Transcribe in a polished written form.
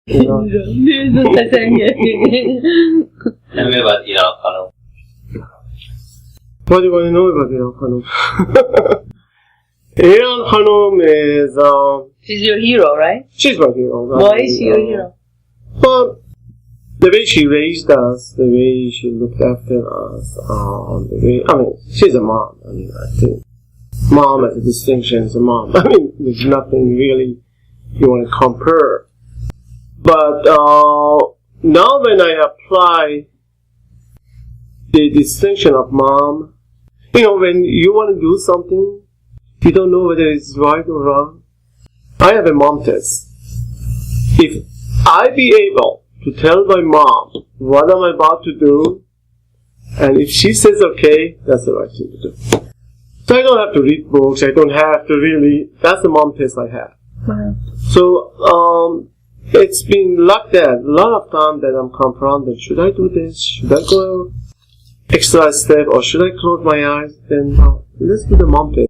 You know? Tell me about Iran Khanum. What do you want to know about Iran Khanum? Iran Khanum is... she's your hero, right? She's my hero. Why is she your hero? Well, the way she raised us, the way she looked after us, the way... I mean, she's a mom. I mean, I think mom as a distinction is a mom. I mean, there's nothing really you want to compare. But now when I apply the distinction of mom, you know, when you want to do something, you don't know whether it's right or wrong. I have a mom test. If I be able to tell my mom what I'm about to do, and if she says okay, that's the right thing to do. So I don't have to read books, I don't have to really, that's the mom test I have. Wow. So, it's been like that a lot of time that I'm confronted. Should I do this? Should I go extra step? Or should I close my eyes? Then let's do the mom test.